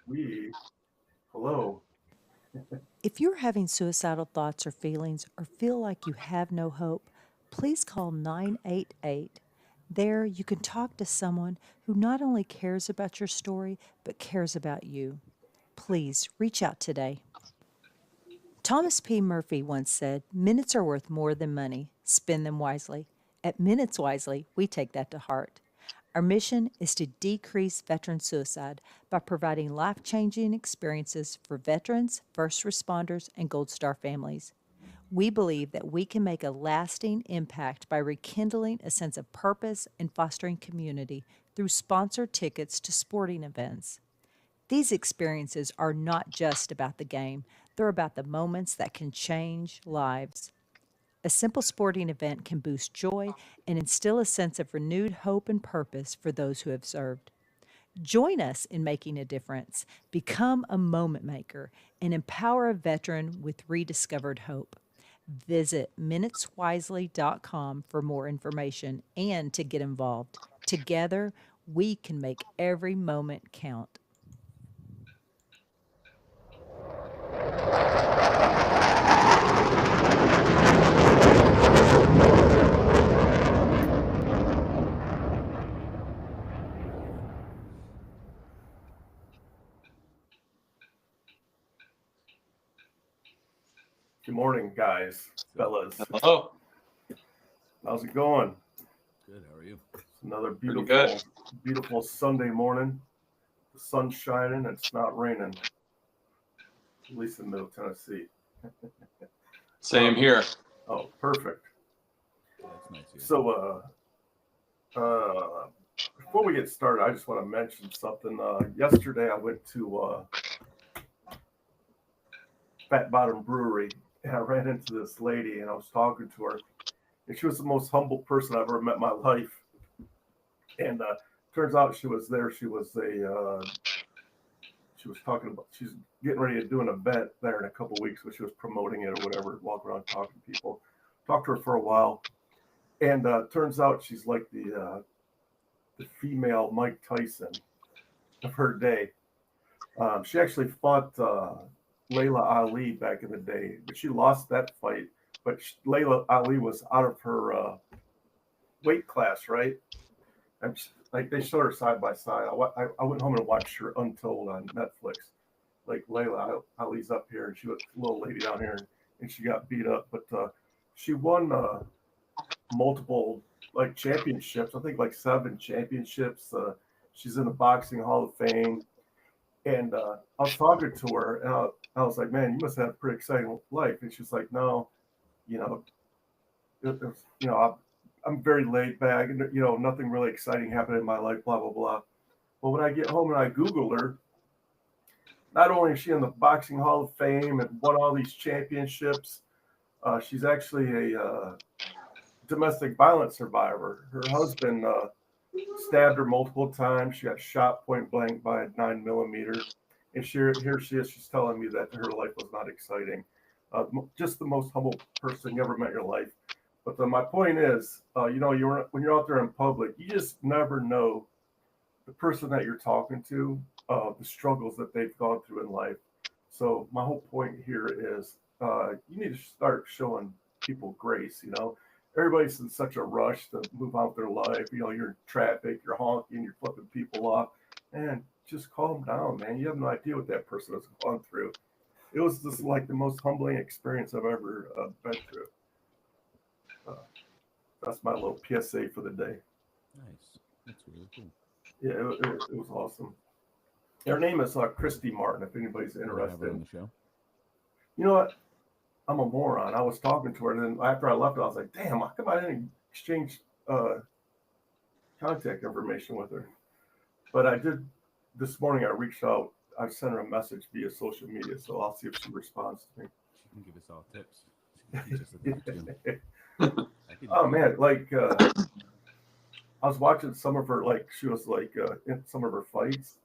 We, hello. If you're having suicidal thoughts or feelings or feel like you have no hope, please call 988. There, you can talk to someone who not only cares about your story, but cares about you. Please reach out today. Thomas P. Murphy once said, "Minutes are worth more than money. Spend them wisely." At Minutes Wisely, we take that to heart. Our mission is to decrease veteran suicide by providing life changing experiences for veterans, first responders, and Gold Star families. We believe that we can make a lasting impact by rekindling a sense of purpose and fostering community through sponsored tickets to sporting events. These experiences are not just about the game, they're about the moments that can change lives. A simple sporting event can boost joy and instill a sense of renewed hope and purpose for those who have served. Join us in making a difference, become a moment maker, and empower a veteran with rediscovered hope. Visit minuteswisely.com for more information and to get involved. Together, we can make every moment count. Good morning, guys, So, fellas. Hello. How's it going? good. How are you? It's another Pretty good. beautiful Sunday morning. The sun's shining. It's not raining, at least in Middle Tennessee. Same here. Oh, perfect. That's nice here. So, before we get started, I just want to mention something. Yesterday, I went to Fat Bottom Brewery, and I ran into this lady, and I was talking to her, and she was the most humble person I've ever met in my life. And turns out she was there. She was talking about she's getting ready to do an event there in a couple of weeks, so she was promoting it or whatever, walking around talking to people. Talked to her for a while, and turns out she's like the female Mike Tyson of her day. She actually fought Layla Ali back in the day, but she lost that fight. But Layla Ali was out of her weight class, right? And like they showed her side by side. I went home and watched her Untold on Netflix. Like Layla Ali's up here, and she was a little lady down here, and she got beat up. But she won multiple like championships. I think like 7 championships. She's in the Boxing Hall of Fame. And I was talking to her, and I was like, "Man, you must have a pretty exciting life." And she's like, "No, you know, you know, I'm very laid back, and nothing really exciting happened in my life, blah blah blah." But when I get home and I Google her, not only is she in the Boxing Hall of Fame and won all these championships, she's actually a domestic violence survivor. Her husband stabbed her multiple times. She got shot point blank by a 9 millimeter, and here she is. She's telling me that her life was not exciting. Just the most humble person you ever met in your life. But my point is, when you're out there in public, you just never know the person that you're talking to, the struggles that they've gone through in life. So my whole point here is, you need to start showing people grace. Everybody's in such a rush to move on with their life. You're in traffic, you're honking, you're flipping people off, and just calm down, man. You have no idea what that person has gone through. It was just like the most humbling experience I've ever been through. Uh, that's my little PSA for the day. Nice. That's really cool. Yeah, it was awesome. Her name is Christy Martin. If anybody's You want to have her interested, on the show? you know what? I'm a moron. I was talking to her, and then after I left, I was like, "Damn, how come I didn't exchange contact information with her?" But I did this morning. I reached out. I sent her a message via social media, so I'll see if she responds to me. She can give us all tips. She can teach us a thing or two. I could Oh use that. man, like I was watching some of her, like she was like in some of her fights.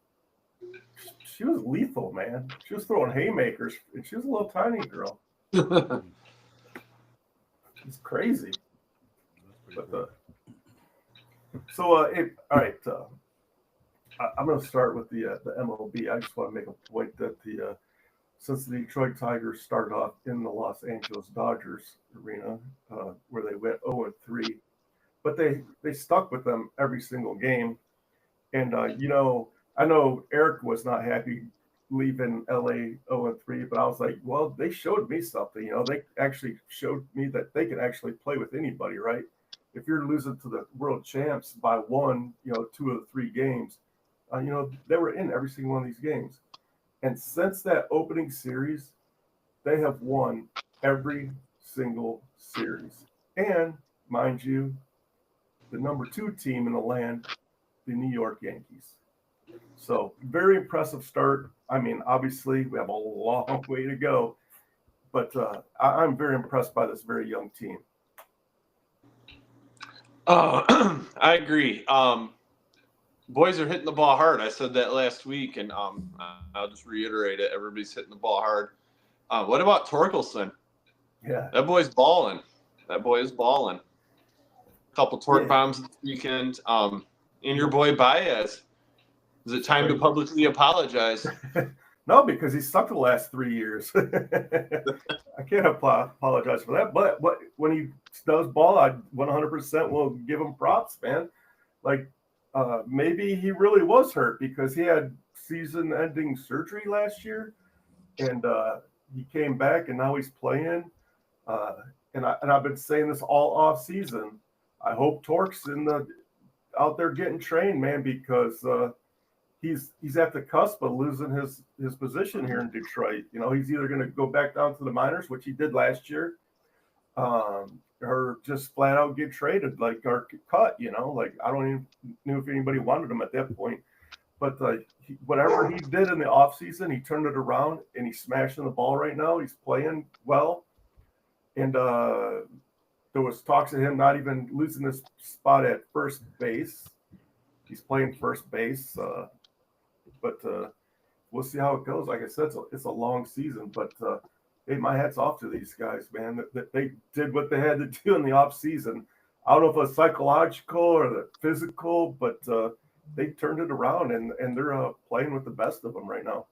She was lethal, man. She was throwing haymakers, and she was a little tiny girl. Mm, It's crazy. that's pretty But cool. so all right. I'm going to start with the MLB. I just want to make a point that since the Detroit Tigers started off in the Los Angeles Dodgers arena, where they went 0-3, but they stuck with them every single game. And I know Eric was not happy leaving LA 0-3, but I was like, well, they showed me something. They actually showed me that they can actually play with anybody, right? If you're losing to the world champs by one, 2 of the 3 games, they were in every single one of these games. And since that opening series, they have won every single series. And mind you, the number 2 team in the land, the New York Yankees. So very impressive start. I mean, obviously we have a long way to go, but I'm very impressed by this very young team. I agree. Boys are hitting the ball hard. I said that last week, and I'll just reiterate it. Everybody's hitting the ball hard. What about Torkelson? Yeah. That boy's balling. That boy is balling. A couple torque bombs this weekend. And your boy Baez. Is it time to publicly apologize? No, because he sucked the last 3 years. I can't apologize for that. But when he does ball, I 100% will give him props, man. Like, maybe he really was hurt because he had season-ending surgery last year, and he came back, and now he's playing. And I've been saying this all off season. I hope Torque's out there getting trained, man, because he's at the cusp of losing his position here in Detroit. He's either going to go back down to the minors, which he did last year, or just flat out get traded, or cut. Like I don't even know if anybody wanted him at that point. But whatever he did in the offseason, he turned it around and he's smashing the ball right now. He's playing well, and there was talks of him not even losing his spot at first base. He's playing first base. But we'll see how it goes. Like I said, it's a long season, but hey, my hat's off to these guys, man. That they did what they had to do in the off season. I don't know if it was psychological or the physical, but they turned it around and they're playing with the best of them right now.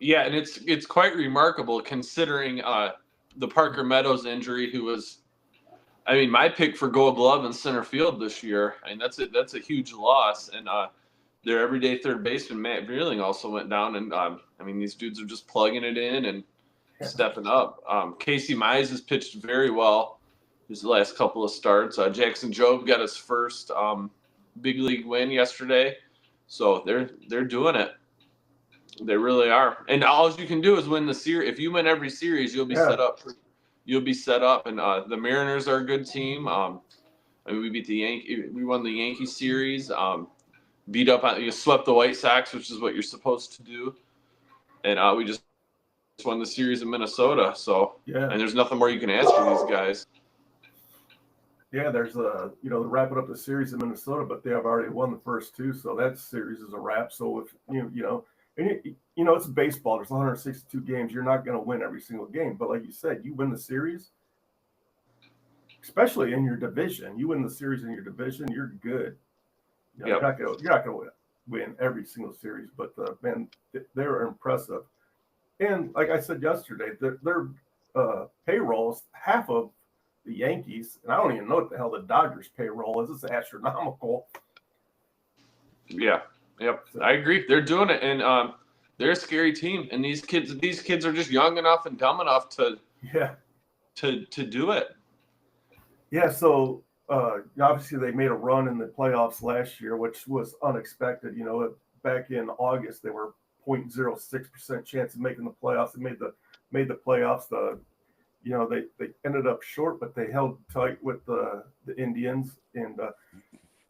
Yeah, and it's quite remarkable considering the Parker Meadows injury, who was, my pick for Gold Glove in center field this year. That's a huge loss, and their everyday third baseman, Matt Breerling, also went down. And, these dudes are just plugging it in and stepping up. Casey Mize has pitched very well his last couple of starts. Jackson Jobe got his first big league win yesterday. So they're doing it. They really are. And all you can do is win the series. If you win every series, you'll be set up. You'll be set up. And the Mariners are a good team. We beat we won the Yankee series. You swept the White Sox, which is what you're supposed to do, and we just won the series in Minnesota. So and there's nothing more you can ask for these guys. Yeah, there's they're wrapping up the series in Minnesota, but they have already won the first 2, so that series is a wrap. So if it's baseball. There's 162 games. You're not going to win every single game, but like you said, you win the series, especially in your division. You win the series in your division, you're good. You're not going to win every single series, but man, they're impressive. And like I said yesterday, their payroll is half of the Yankees, and I don't even know what the hell the Dodgers' payroll is. It's astronomical. Yeah, yep, I agree. They're doing it, and they're a scary team. And these kids are just young enough and dumb enough to do it. Yeah. So. Obviously, they made a run in the playoffs last year, which was unexpected. Back in August, they were 0.06% chance of making the playoffs. They made the playoffs. They ended up short, but they held tight with the Indians. And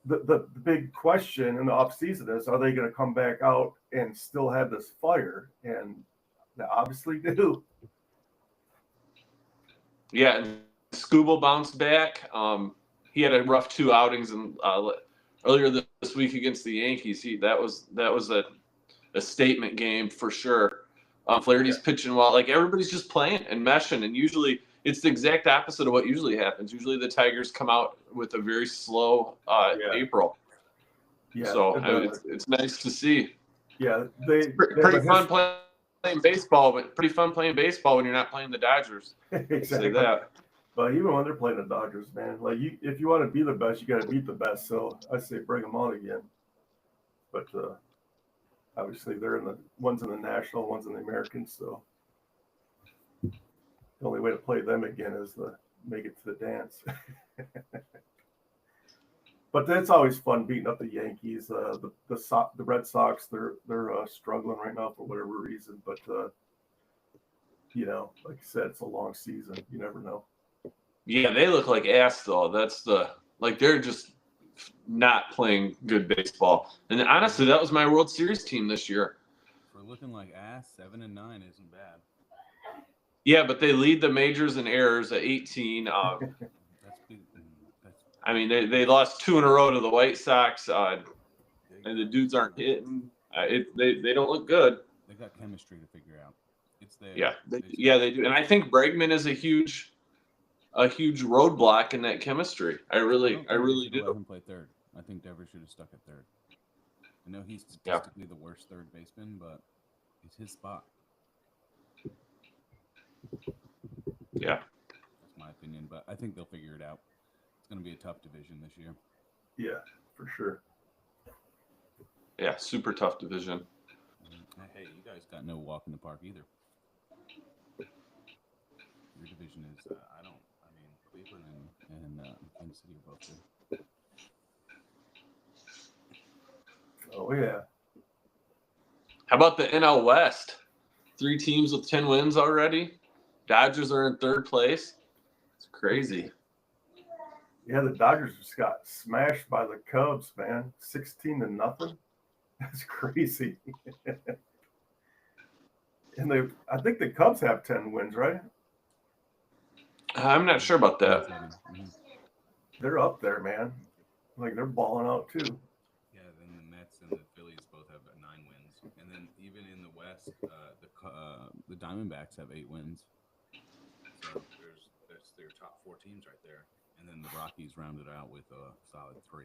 the big question in the offseason is, are they going to come back out and still have this fire? And they obviously do. Yeah, and Skubal bounced back. He had a rough 2 outings earlier this week against the Yankees. That was a statement game for sure. Flaherty's pitching well. Like everybody's just playing and meshing, and usually it's the exact opposite of what usually happens. Usually the Tigers come out with a very slow April. Yeah, So and, I mean, it's nice to see. yeah, they Pretty have a fun playing baseball, but pretty fun playing baseball when you're not playing the Dodgers. exactly. Say that. But even when they're playing the Dodgers, man, like if you want to be the best, you got to beat the best. So I say bring them on again. But obviously, they're in the one's in the National, one's in the American. So the only way to play them again is to make it to the dance. But that's always fun beating up the Yankees. The Red Sox, they're struggling right now for whatever reason. But you know, like you said, it's a long season. You never know. Yeah, they look like ass though. They're just not playing good baseball. And honestly, that was my World Series team this year. For looking like ass, 7-9 isn't bad. Yeah, but they lead the majors in errors at 18. That's big. I mean, they lost 2 in a row to the White Sox, and the dudes aren't hitting. They don't look good. They got chemistry to figure out. It's there. Yeah, they do. And I think Bregman is a huge roadblock in that chemistry. I really do. Let him play third. I think Devers should have stuck at third. I know he's statistically the worst third baseman, but it's his spot. Yeah, that's my opinion. But I think they'll figure it out. It's going to be a tough division this year. Yeah, for sure. Yeah, super tough division. Hey, you guys got no walk in the park either. Your division is, Cleveland and Kansas City are both good. Oh, yeah. How about the NL West? 3 teams with 10 wins already. Dodgers are in 3rd place. It's crazy. Yeah, the Dodgers just got smashed by the Cubs, man. 16-0. That's crazy. And I think the Cubs have 10 wins, right? I'm not sure about that. They're up there, man. Like they're balling out too. Yeah, then the Mets and the Phillies both have 9 wins, and then even in the West, the Diamondbacks have 8 wins. So there's their top 4 teams right there, and then the Rockies rounded out with a solid 3.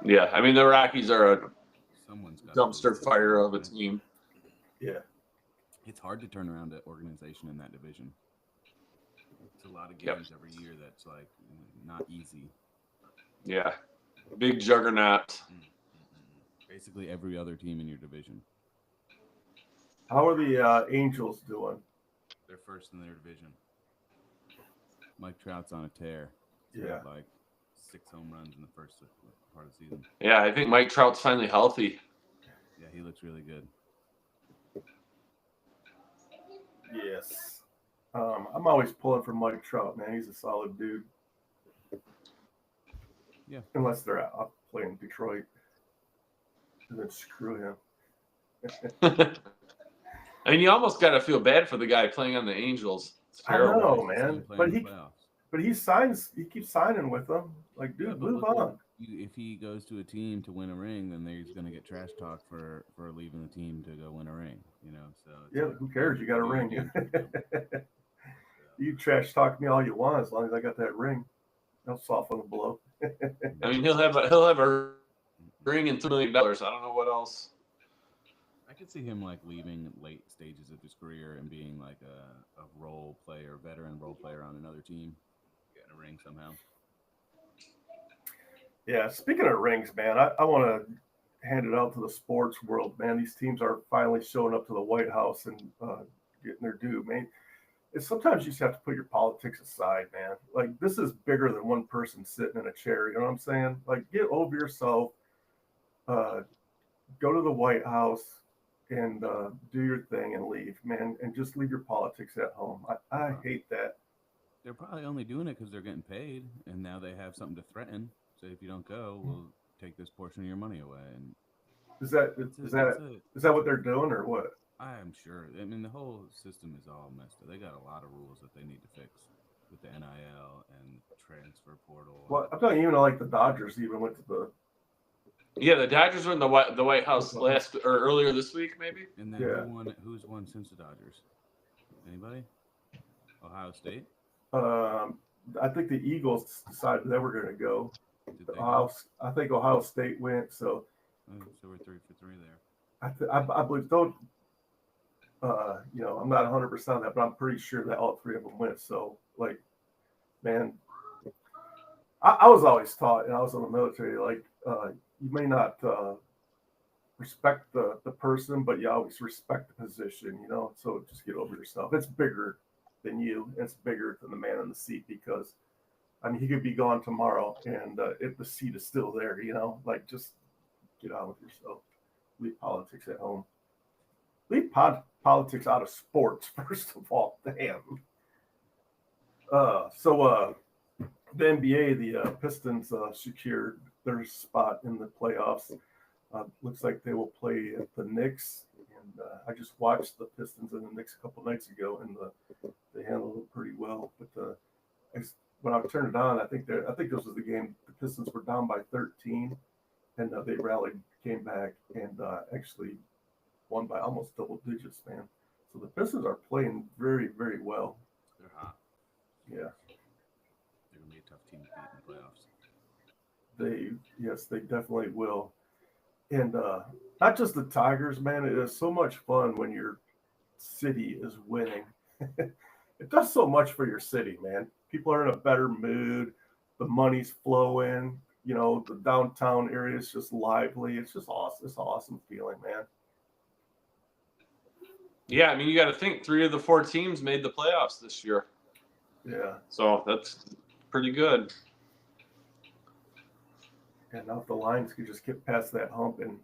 Yeah, I mean the Rockies are a Someone's got dumpster fire of a team. Yeah. It's hard to turn around an organization in that division. It's a lot of games every year that's like not easy. Yeah, big juggernaut. Basically every other team in your division. How are the Angels doing? They're first in their division. Mike Trout's on a tear. He's got like 6 home runs in the first part of the season. Yeah, I think Mike Trout's finally healthy. Yeah, he looks really good. Yes. I'm always pulling for Mike Trout, man. He's a solid dude. Yeah. Unless they're out playing Detroit. And then screw him. I mean, you almost got to feel bad for the guy playing on the Angels. It's I terrible. know, man. But he keeps signing with them. Like, dude, move on. If he goes to a team to win a ring, then he's going to get trash talk for leaving the team to go win a ring. You know, so yeah, who cares? You got a ring. You trash talk me all you want as long as I got that ring. I'll soften the blow. I mean, he'll have a ring and $3 million. I don't know what else. I could see him like leaving late stages of his career and being like a role player, veteran role player on another team, getting a ring somehow. Yeah, speaking of rings, man, I want to hand it out to the sports world, man. These teams are finally showing up to the White House and getting their due, man. Sometimes you just have to put your politics aside, man. Like, this is bigger than one person sitting in a chair. You know what I'm saying? Like, get over yourself. Go to the White House and do your thing and leave, man. And just leave your politics at home. I hate that. They're probably only doing it because they're getting paid, and now they have something to threaten. So if you don't go, we'll take this portion of your money away. And is that what they're doing or what? I'm sure. I mean, the whole system is all messed up. They got a lot of rules that they need to fix with the NIL and transfer portal. Well, I'm telling you, even like the Dodgers even went to the. Yeah, the Dodgers were in the White House earlier this week, maybe. And then who's won since the Dodgers? Anybody? Ohio State. I think the Eagles decided they were going to go. Did they? I think Ohio State went. So Oh, so we're 3 for 3 there. I believe don't. I'm not 100% on that, but I'm pretty sure that all three of them went. So like, man, I was always taught, and I was in the military, like you may not respect the person, but you always respect the position, So just get over yourself. It's bigger than you. It's bigger than the man in the seat because, I mean, he could be gone tomorrow, and if the seat is still there, like just get on with yourself. Leave politics at home. Leave politics out of sports, first of all. Damn. So the NBA, the Pistons secured their spot in the playoffs. Looks like they will play at the Knicks, and I just watched the Pistons and the Knicks a couple nights ago, and they handled it pretty well. But when I turned it on, I think this was the game. The Pistons were down by 13, and they rallied, came back, and actually won by almost double digits, man. So the Pistons are playing very, very well. They're hot. Yeah. They're gonna be a tough team to beat in the playoffs. They definitely will. And not just the Tigers, man. It is so much fun when your city is winning. It does so much for your city, man. People are in a better mood. The money's flowing. The downtown area is just lively. It's just awesome. It's an awesome feeling, man. Yeah, I mean, you got to think 3 of the 4 teams made the playoffs this year. Yeah. So that's pretty good. And now if the Lions could just get past that hump and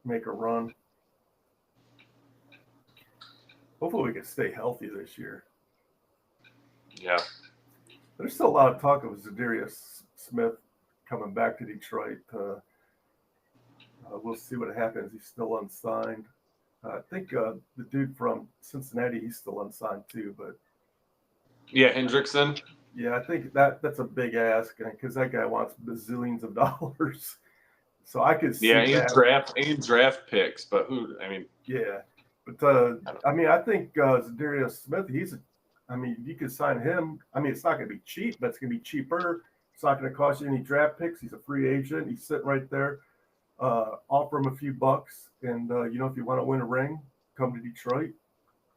make a run. Hopefully we can stay healthy this year. Yeah. There's still a lot of talk of Zadarius Smith coming back to Detroit. We'll see what happens. He's still unsigned. I think the dude from Cincinnati, he's still unsigned too. But Yeah, Hendrickson. yeah, I think that's a big ask because that guy wants bazillions of dollars. So I could see that. And draft picks, but who? I mean, yeah. But I think Zadarius Smith, you could sign him. I mean, it's not going to be cheap, but it's going to be cheaper. It's not going to cost you any draft picks. He's a free agent. He's sitting right there. Offer him a few bucks, and if you want to win a ring, come to Detroit.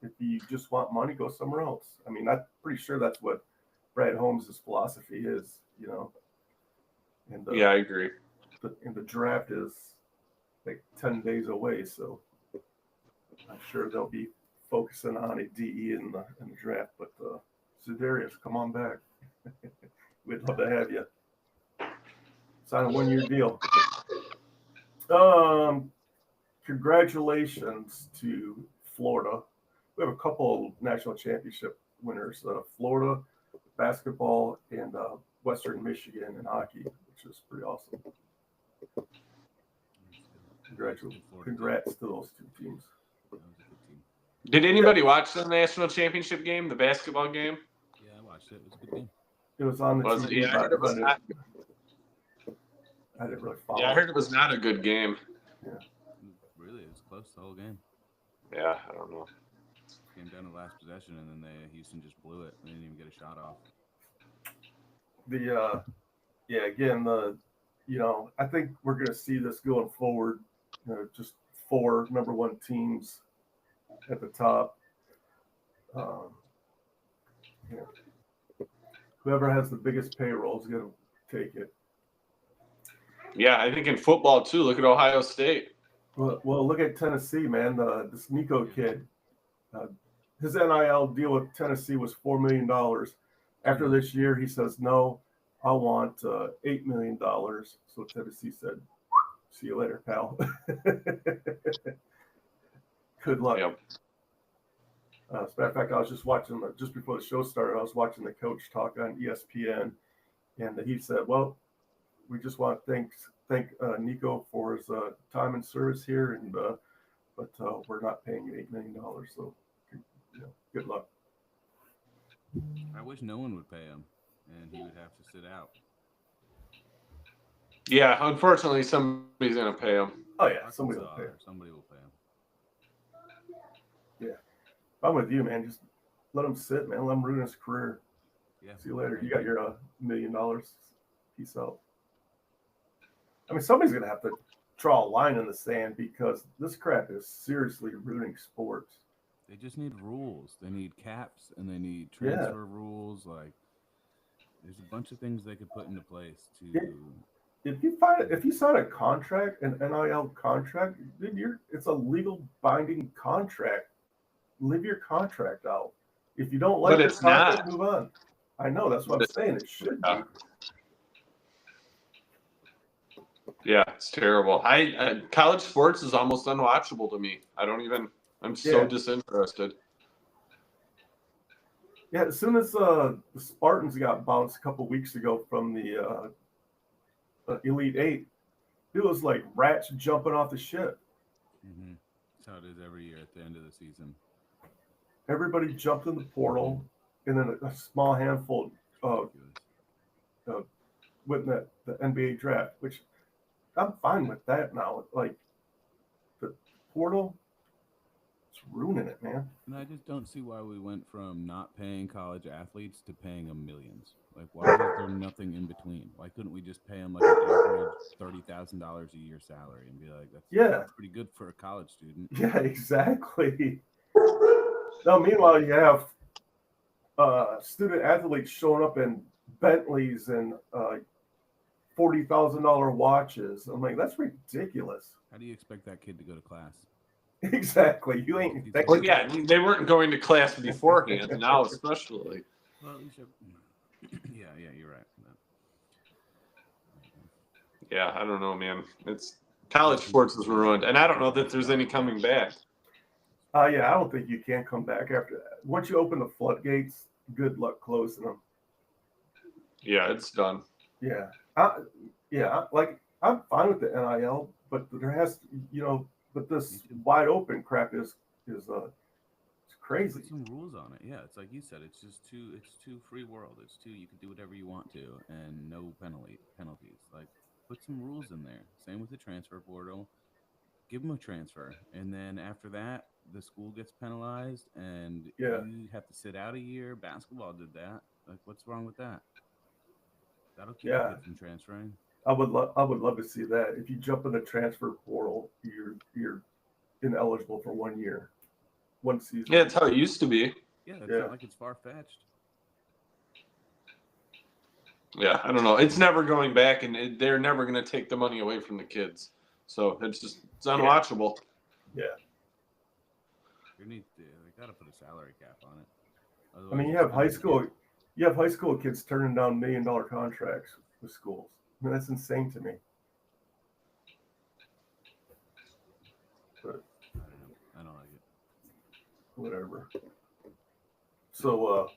If you just want money, go somewhere else. I mean, I'm pretty sure that's what Brad Holmes' philosophy is. And yeah, I agree. The draft is like 10 days away, so I'm sure they'll be focusing on a DE in the draft. But Zadarius, come on back. We'd love to have you. Sign a 1-year deal. Congratulations to Florida. We have a couple national championship winners. Florida basketball and Western Michigan in hockey, which is pretty awesome. Congrats to those two teams. That was a good team. Did anybody watch the national championship game, the basketball game? Yeah, I watched it. It was a good game. It was on the Was it? TV. Yeah, I heard it was not. I didn't really follow. Yeah, I heard it was not a good game. Really, it was close the whole game. Yeah, I don't know. Came down to the last possession, and then Houston just blew it. They didn't even get a shot off. I think we're going to see this going forward. Just 4 number 1 teams at the top. Whoever has the biggest payroll is going to take it. Yeah, I think in football too. Look at Ohio State. Well, look at Tennessee, man. This Nico kid, his NIL deal with Tennessee was $4 million. After this year, he says, no, I want $8 million. So Tennessee said, see you later, pal. Good luck. Yep. As a matter of fact, I was just watching, just before the show started, I was watching the coach talk on ESPN, and he said, well, we just want to thank Nico for his time and service here, and but we're not paying you $8 million. So, good luck. I wish no one would pay him, and he would have to sit out. Yeah, unfortunately, somebody's gonna pay him. Oh yeah, somebody will pay him. Somebody will pay him. Yeah, I'm with you, man. Just let him sit, man. Let him ruin his career. Yeah. See you later. You got your $1 million. Peace out. I mean, somebody's going to have to draw a line in the sand because this crap is seriously ruining sports. They just need rules. They need caps and they need Yeah. transfer rules. Like, there's a bunch of things they could put into place to. Yeah. If you sign a contract, an NIL contract, dude, it's a legal binding contract. Live your contract out. If you don't like But the it's contract, not. move on. I know, that's what I'm saying. It should be. Yeah, it's terrible. College sports is almost unwatchable to me. I'm so Yeah. disinterested. Yeah, as soon as the Spartans got bounced a couple weeks ago from the Elite Eight, it was like rats jumping off the ship. Mm-hmm. That's how it is every year at the end of the season. Everybody jumped in the portal, and then a small handful Ridiculous. went in the NBA draft, which I'm fine with that now. Like the portal, it's ruining it, man. And I just don't see why we went from not paying college athletes to paying them millions. Like, why is there nothing in between? Why couldn't we just pay them like an average $30,000 a year salary and be like, that's pretty good for a college student? Yeah, exactly. Now, meanwhile, you have student athletes showing up in Bentleys and $40,000 watches. I'm like, that's ridiculous. How do you expect that kid to go to class? Exactly. You ain't. That Well, kid- yeah, they weren't going to class beforehand. Now, especially. Well, at least yeah, you're right. Yeah, I don't know, man. It's college sports is ruined, and I don't know that there's any coming back. Yeah, I don't think you can come back after that. Once you open the floodgates, good luck closing them. Yeah, it's done. Yeah. Like I'm fine with the NIL, but there has to, but this wide open crap is it's crazy. Put some rules on it. Yeah, it's like you said. It's too free world. It's too, you can do whatever you want to and no penalties. Like, put some rules in there. Same with the transfer portal. Give them a transfer, and then after that, the school gets penalized, and you have to sit out a year. Basketball did that. Like, what's wrong with that? That'll keep kids from transferring. I would love to see that. If you jump in the transfer portal, you're ineligible for 1 year, 1 season. Yeah, that's how it used to be. Yeah, it's not like it's far fetched. Yeah, I don't know. It's never going back, and they're never going to take the money away from the kids. So it's unwatchable. Yeah. They gotta put a salary cap on it. I mean, you have high school kids turning down $1 million contracts with schools. I mean, that's insane to me. But I don't like it. whatever. So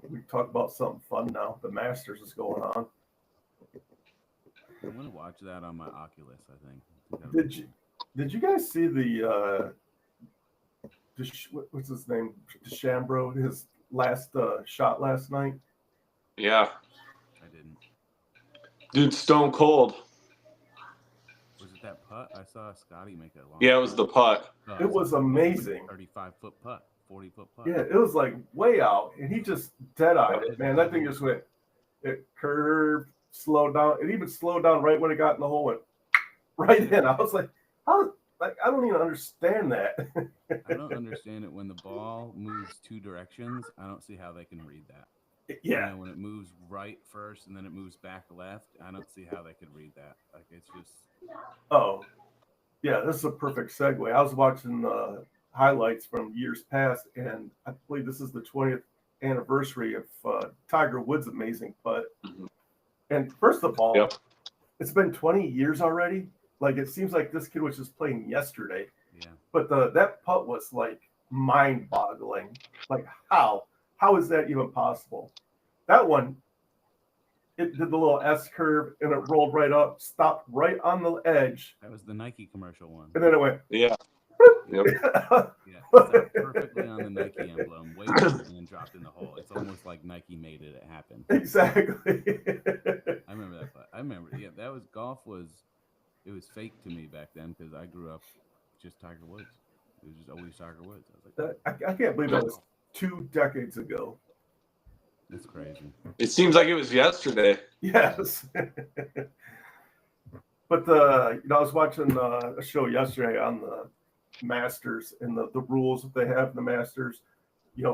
we talk about something fun now. The Masters is going on. I'm gonna watch that on my Oculus. I think. Did you guys see the what's his name, DeChambeau, his last shot last night? Yeah, I didn't. dude, stone cold. Was it that putt? I saw Scotty make a long. Yeah, it was the putt. Oh, It was amazing. 35-foot putt, 40-foot putt. Yeah, it was like way out, and he just dead-eyed it, man. That thing just went, it curved, slowed down. It even slowed down right when it got in the hole, went right in. I was like, how? Like, I don't even understand that. I don't understand it when the ball moves 2 directions. I don't see how they can read that. Yeah. And when it moves right first and then it moves back left, I don't see how they could read that. Like, it's just. Oh, yeah. This is a perfect segue. I was watching highlights from years past, and I believe this is the 20th anniversary of Tiger Woods' amazing putt. Mhm. And first of all, Yep. It's been 20 years already. Like, it seems like this kid was just playing yesterday. Yeah. But that putt was like mind-boggling. Like, how is that even possible? That one, it did the little S curve and it rolled right up, stopped right on the edge, That was the Nike commercial one. and then it went. Yeah. Yep. Yeah. It sat perfectly on the Nike emblem, waited, and then dropped in the hole. It's almost like Nike made it happen. Exactly. I remember that. I remember. Yeah, that was golf. It was fake to me back then because I grew up just Tiger Woods. It was just always Tiger Woods. I was like, I can't believe that was 2 decades ago. that's crazy. It seems like it was yesterday. Yes. But I was watching a show yesterday on the Masters and the rules that they have in the Masters.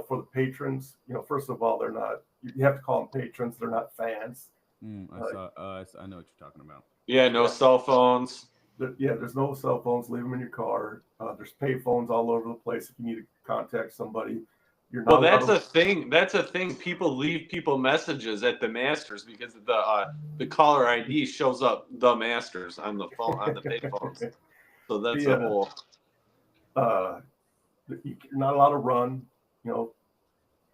For the patrons. First of all, they're not. You have to call them patrons. They're not fans. I know what you're talking about. Yeah, no cell phones. There's no cell phones. Leave them in your car. There's pay phones all over the place if you need to contact somebody. You're not Well, that's allowed a thing. That's a thing. People leave people messages at the Masters because the caller ID shows up the Masters on the phone on the pay phones. So that's a whole. You're not allowed to run. You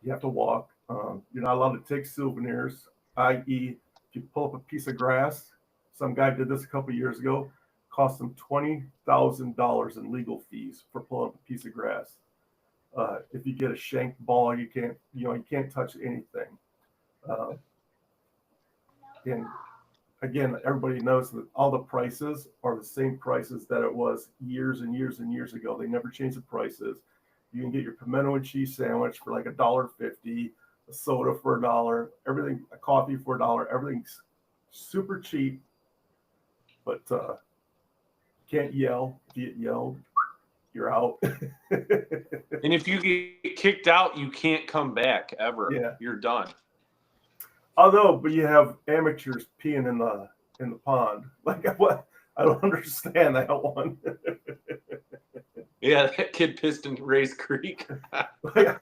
have to walk. You're not allowed to take souvenirs, i.e., if you pull up a piece of grass. Some guy did this a couple of years ago. Cost him $20,000 in legal fees for pulling up a piece of grass. If you get a shanked ball, you can't touch anything. And again, everybody knows that all the prices are the same prices that it was years and years and years ago. They never changed the prices. You can get your pimento and cheese sandwich for like $1.50, a soda for $1, everything, a coffee for $1. Everything's super cheap, but can't yell. If you get yelled, you're out. And if you get kicked out, you can't come back ever. Yeah. You're done. But you have amateurs peeing in the pond. Like what? I don't understand that one. Yeah, that kid pissed in Ray's Creek. Like,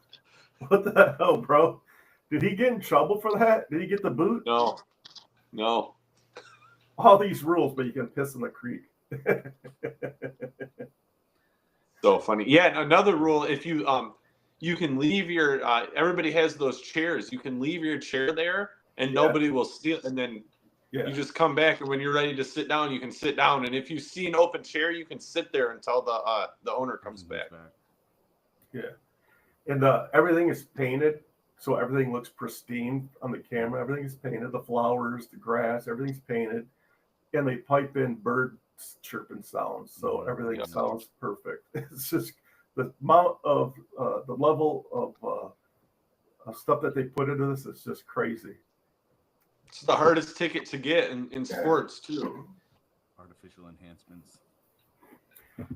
what the hell, bro? Did he get in trouble for that? Did he get the boot? No. All these rules, but you can piss in the creek. So funny. Yeah, and another rule: if you you can leave your everybody has those chairs. You can leave your chair there, and nobody will steal. And then you just come back, and when you're ready to sit down, you can sit down. And if you see an open chair, you can sit there until the owner comes back. Yeah, and everything is painted, so everything looks pristine on the camera. Everything is painted. The flowers, the grass, everything's painted, and they pipe in bird chirping sounds, so everything sounds perfect. It's just the amount of the level of stuff that they put into this is just crazy. It's the hardest ticket to get in sports too. Artificial enhancements.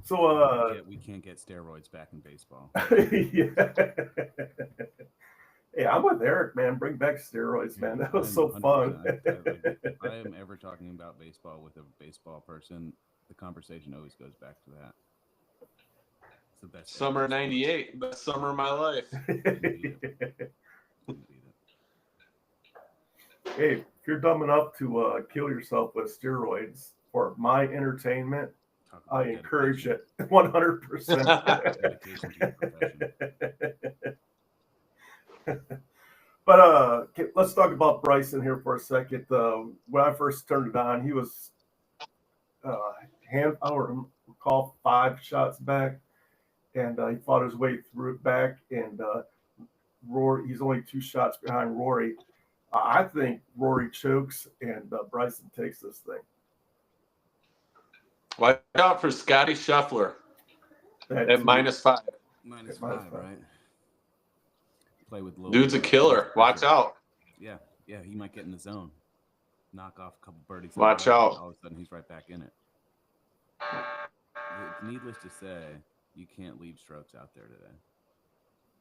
So we can't get steroids back in baseball. Hey, I'm with Eric, man. Bring back steroids, man. That was so fun. If I am ever talking about baseball with a baseball person, the conversation always goes back to that. It's the best. Summer '98, best summer of my life. Hey, if you're dumb enough to kill yourself with steroids for my entertainment, I encourage it 100%. But let's talk about Bryson here for a second. When I first turned it on, he was I don't recall 5 shots back, and he fought his way through it back. And Rory, he's only 2 shots behind Rory. I think Rory chokes and Bryson takes this thing. Watch out for Scotty Scheffler at -5. -5, right? Play with low. Dude's a killer. Watch out. Yeah, he might get in the zone, knock off a couple birdies. Watch out. All of a sudden, he's right back in it. Needless to say, you can't leave strokes out there today.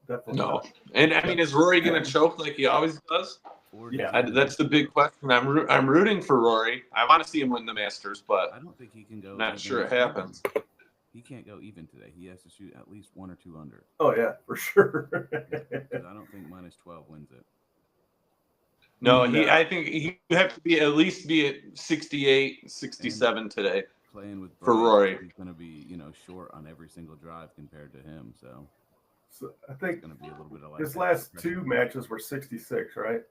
Definitely No. not. And I mean, is Rory going to choke like he always does? That's the big question. I'm rooting for Rory. I want to see him win the Masters, but I don't think he can go. Not sure it happens. He can't go even today. He has to shoot at least 1 or 2 under. Oh yeah, for sure. I don't think -12 wins it. No, I think he have to at least be at 68, 67 today. Playing with for Rory, he's going to be short on every single drive compared to him. So I think it's going to be a little bit of his last 2 matches were 66, right?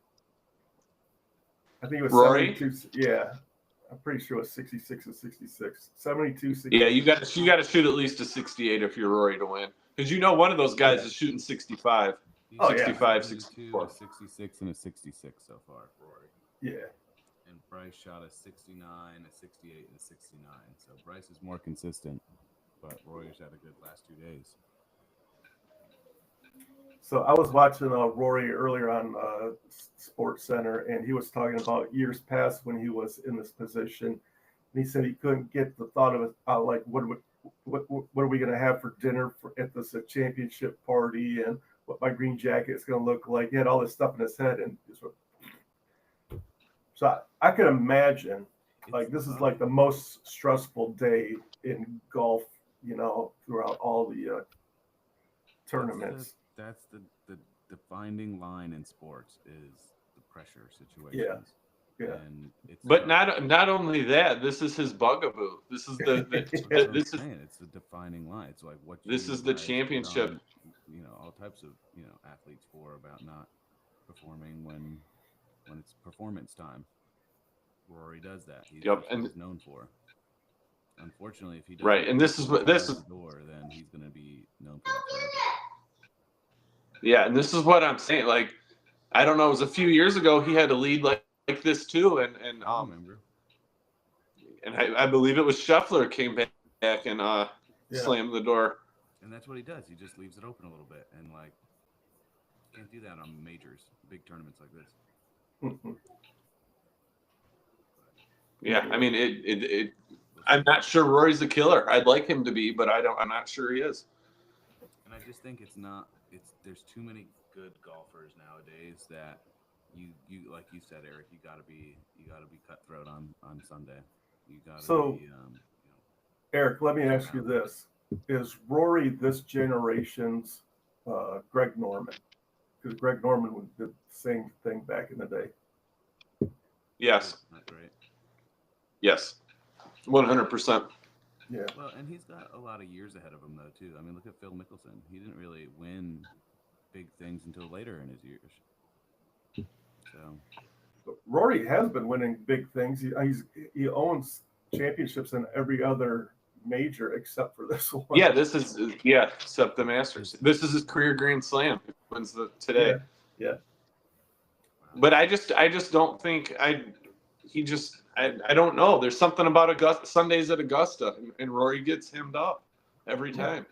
I think it was Rory? 72. Yeah, I'm pretty sure it was 66 and 66. 72, 66. Yeah, you got to shoot at least a 68 if you're Rory to win, because one of those guys is shooting 65. 65, 64. 66 and a 66 so far for Rory. Yeah. And Bryce shot a 69, a 68, and a 69. So Bryce is more consistent, but Rory's had a good last 2 days. So I was watching Rory earlier on Sports Center, and he was talking about years past when he was in this position, And he said he couldn't get the thought of it. Like, what are we going to have for dinner at this championship party, and what my green jacket is going to look like? He had all this stuff in his head, and just went. So I can imagine, like, this is like the most stressful day in golf, throughout all the tournaments. That's the defining line in sports is the pressure situations. Yeah. And it's But not only that, this is his bugaboo. This is it's the defining line. It's like what this is the guys championship. put on, all types of athletes for about not performing when it's performance time. Rory does that. He's known for. Unfortunately, if he doesn't right, and this is what this is. Door, then he's going to be known for that forever. Yeah, and this is what I'm saying. Like, I don't know. It was a few years ago. He had to lead like this too, and I remember. And I believe it was Scheffler came back and slammed the door. And that's what he does. He just leaves it open a little bit, and like can't do that on majors, big tournaments like this. Mm-hmm. Yeah, I mean it. I'm not sure Rory's a killer. I'd like him to be, but I'm not sure he is. And I just think there's too many good golfers nowadays that you like you said, Eric, you gotta be cutthroat on Sunday. You gotta be Eric, let me ask you this. Is Rory this generation's Greg Norman? Because Greg Norman did the same thing back in the day. Yes. That's right. Yes. 100%. Yeah. Well, and he's got a lot of years ahead of him, though, too. I mean, look at Phil Mickelson. He didn't really win big things until later in his years. So, But Rory has been winning big things. He owns championships in every other major except for this one. Yeah, except the Masters. This is his career Grand Slam. He wins today. Yeah. But I just don't think I don't know. There's something about Augusta Sundays at Augusta, and Rory gets hemmed up every time.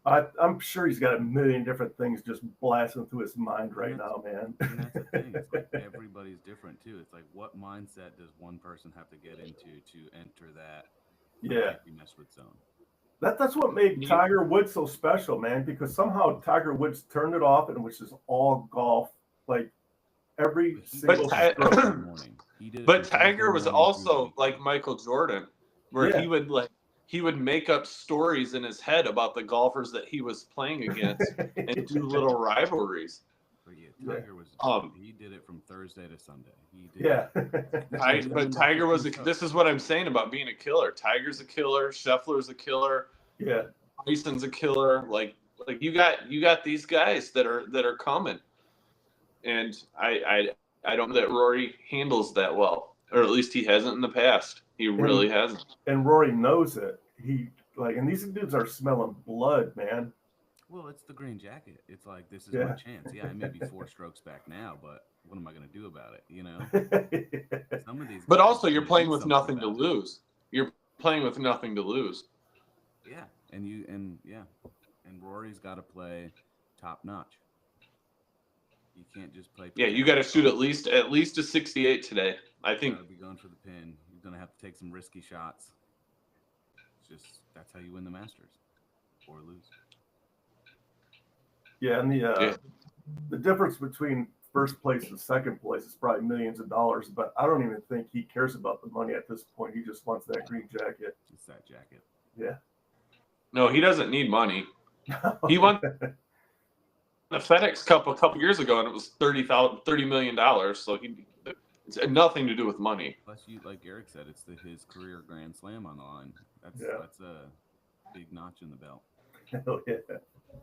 I'm sure he's got a million different things just blasting through his mind right now, man. And that's the thing. It's like everybody's different too. It's like, what mindset does one person have to get into to enter that? Be messed with zone. That's what made Tiger Woods so special, man. Because somehow Tiger Woods turned it off, and which is all golf, like every single stroke. But Tiger was also like Michael Jordan, where he would make up stories in his head about the golfers that he was playing against and do little rivalries. But Tiger was he did it from Thursday to Sunday. He did But Tiger was this is what I'm saying about being a killer. Tiger's a killer, Scheffler's a killer. Yeah. Bryson's a killer. Like you got these guys that are coming. And I don't know that Rory handles that well, or at least he hasn't in the past. He really hasn't. And Rory knows it. And these dudes are smelling blood, man. Well, it's the green jacket. It's like, this is my chance. Yeah, I may be 4 strokes back now, but what am I going to do about it? Some of these. But also, you're playing with nothing to lose. You're playing with nothing to lose. Yeah, and Rory's got to play top notch. You can't just play. Yeah, you got to shoot at least a 68 today. I think. Be going for the pin. You're gonna have to take some risky shots. It's just that's how you win the Masters, or lose. Yeah, and the difference between first place and second place is probably millions of dollars. But I don't even think he cares about the money at this point. He just wants that green jacket. It's that jacket. Yeah. No, he doesn't need money. He won the FedEx Cup a couple years ago, and it was $30 million. So it's nothing to do with money. Plus, like Eric said, it's his career Grand Slam on the line. That's a big notch in the belt. Hell yeah.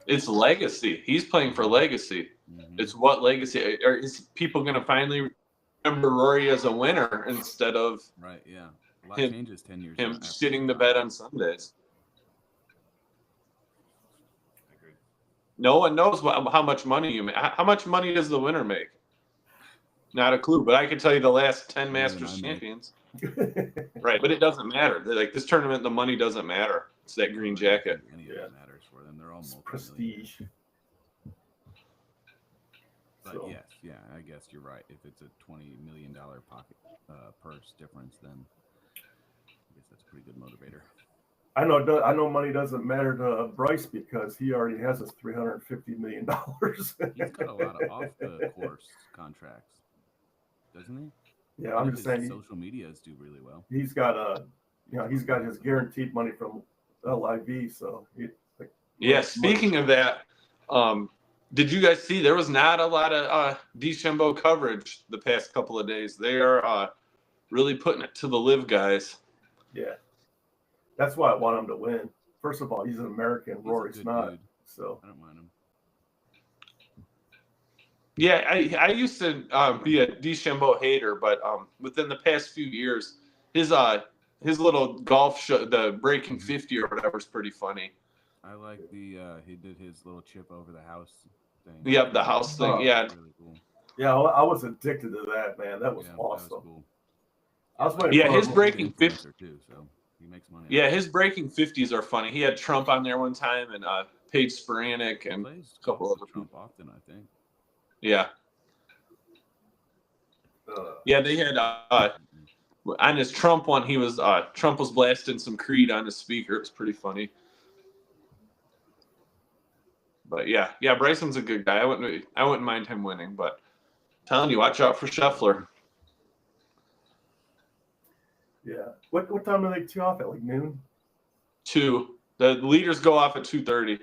It's legacy. He's playing for legacy. Mm-hmm. It's what legacy? Is people going to finally remember Rory as a winner instead of right? Yeah, a lot changes 10 years. Him shitting the bed on Sundays. No one knows how much money you make. How much money does the winner make? Not a clue, but I can tell you the last 10 Masters champions. Right, but it doesn't matter. Like this tournament, the money doesn't matter. It's that green jacket. Any of that matters for them. They're all prestige. But So yes, yeah, I guess you're right. If it's a $20 million pocket purse difference, then I guess that's a pretty good motivator. I know money doesn't matter to Bryce because he already has his $350 million. He's got a lot of off the course contracts, doesn't he? Yeah, I I'm know just his saying social medias do really well. he's got he's got his guaranteed money from LIV. So Yeah, speaking of that, did you guys see there was not a lot of DeChambeau coverage the past couple of days? They are really putting it to the live guys. yeah, that's why I want him to win. First of all, he's an American. He's a Rory's good not. dude. So I don't mind him. Yeah, I used to be a DeChambeau hater, but within the past few years, his little golf show, the Breaking 50 or whatever, is pretty funny. I like the he did his little chip over the house thing. Yep, the house thing. Oh. Yeah, Really cool. yeah, I was addicted to that, man. That was Yeah, awesome. That was cool. I was waiting Yeah, for his him. Breaking 50. Influencer too, so he makes money. Yeah, his Breaking 50s are funny. He had Trump on there one time and Paige Spiranek He and plays a couple golf other with Trump people. often, I think. Yeah. Yeah, they had on his Trump one. He was Trump was blasting some Creed on his speaker. It was pretty funny. But yeah, Bryson's a good guy. I wouldn't mind him winning. But I'm telling you, watch out for Scheffler. Yeah. What time do they tee off at? Like noon? 2. The leaders go off at 2:30.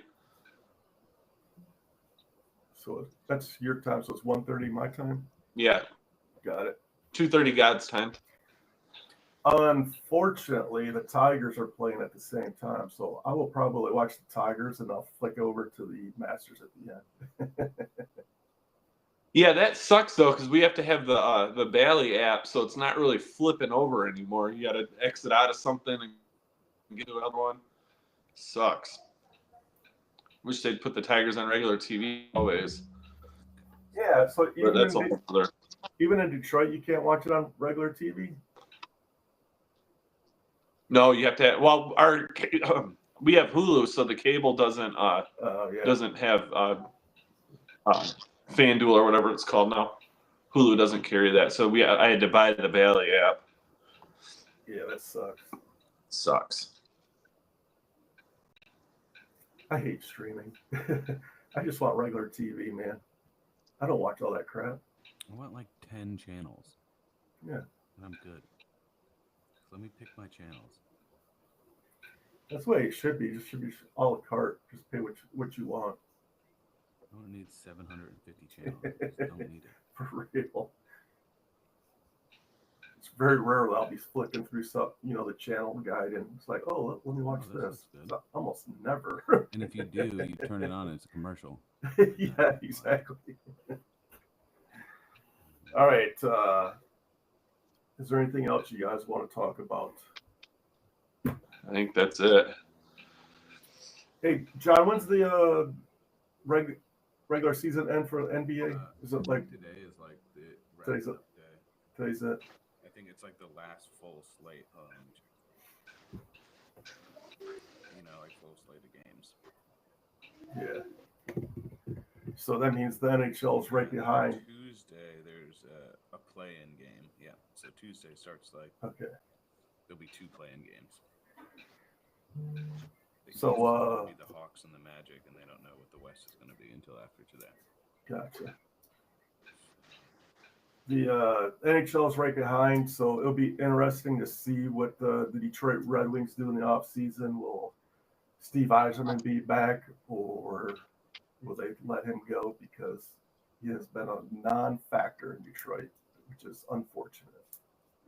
So that's your time. So it's 1:30 my time. Yeah, Got it. 2:30 God's time. Unfortunately, the Tigers are playing at the same time, so I will probably watch the Tigers and I'll flick over to the Masters at the end. Yeah, that sucks though, because we have to have the Bally app, so it's not really flipping over anymore. You got to exit out of something and get to another one. Sucks. Wish they'd put the Tigers on regular TV always. Yeah, so But that's all other. even in Detroit, you can't watch it on regular TV. No, you have to. Well, we have Hulu, so the cable doesn't Yeah. doesn't have FanDuel or whatever it's called now. Hulu doesn't carry that, so I had to buy the Bally app. Yeah, that sucks. Sucks. I hate streaming. I just want regular TV, man. I don't watch all that crap. I want like 10 channels. Yeah. And I'm good. Let me pick my channels. That's the way it should be. It should be a la carte. Just pay what you want. I don't need 750 channels. I just don't need it. For real. It's very rare that I'll be flicking through the channel guide and it's like, oh, let me watch this this. looks good. It's almost never. And if you do, you turn it on and it's a commercial. Yeah, exactly. All right. Is there anything else you guys want to talk about? I think that's it. Hey, John, when's the regular season end for NBA? Is it like today is like the Today's wrap it. up day. today's it? I think it's like the last full slate. Like full slate of games. Yeah. So that means the NHL's right behind. Tuesday, there's a play-in game. Yeah. So Tuesday starts Okay. there'll be 2 play-in games. So, It'll be the Hawks and the Magic, and they don't know what the West is going to be until after today. Gotcha. The NHL is right behind, so it'll be interesting to see what the Detroit Red Wings do in the offseason. Will Steve Yzerman be back, or will they let him go because he has been a non-factor in Detroit, which is unfortunate.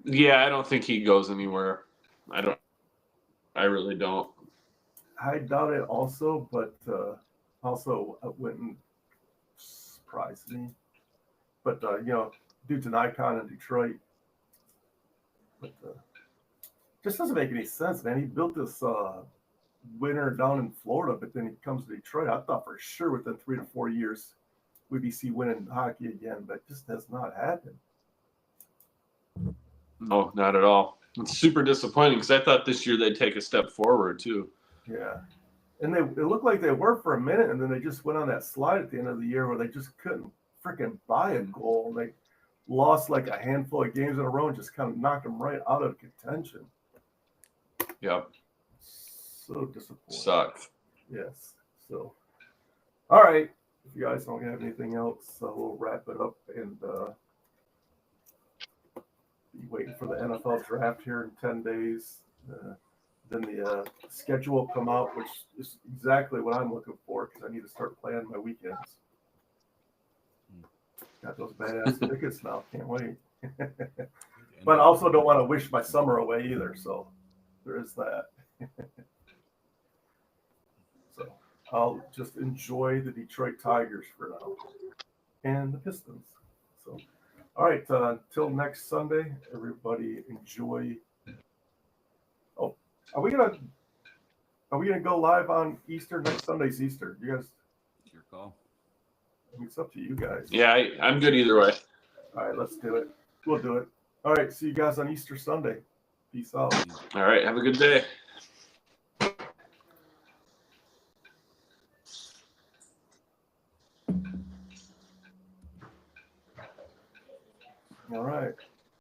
Yeah, I don't think he goes anywhere. I really don't. I doubt it also, but also it wouldn't surprise me. But, dude's an icon in Detroit. But just doesn't make any sense, man. He built this winner down in Florida, but then he comes to Detroit. I thought for sure within 3 to 4 years we'd be winning hockey again, but it just has not happened. No, not at all. It's super disappointing because I thought this year they'd take a step forward too. Yeah. And it looked like they were for a minute, and then they just went on that slide at the end of the year where they just couldn't freaking by a goal. And they lost like a handful of games in a row and just kind of knocked them right out of contention. Yep. So disappointing. Sucked. Yes. So, all right. If you guys don't have anything else, we'll wrap it up and be waiting for the NFL draft here in 10 days. Then the schedule will come out, which is exactly what I'm looking for because I need to start planning my weekends. Got those badass tickets now. Can't wait. But I also don't want to wish my summer away either. So there is that. So I'll just enjoy the Detroit Tigers for now and the Pistons. So, all right. Until next Sunday, everybody enjoy. Oh, are we gonna go live on Easter next Sunday's Easter? You guys, It's your call. I mean, it's up to you guys. Yeah, I'm good either way. All right, let's do it. We'll do it. All right, see you guys on Easter Sunday. Peace out. All right, have a good day. All right.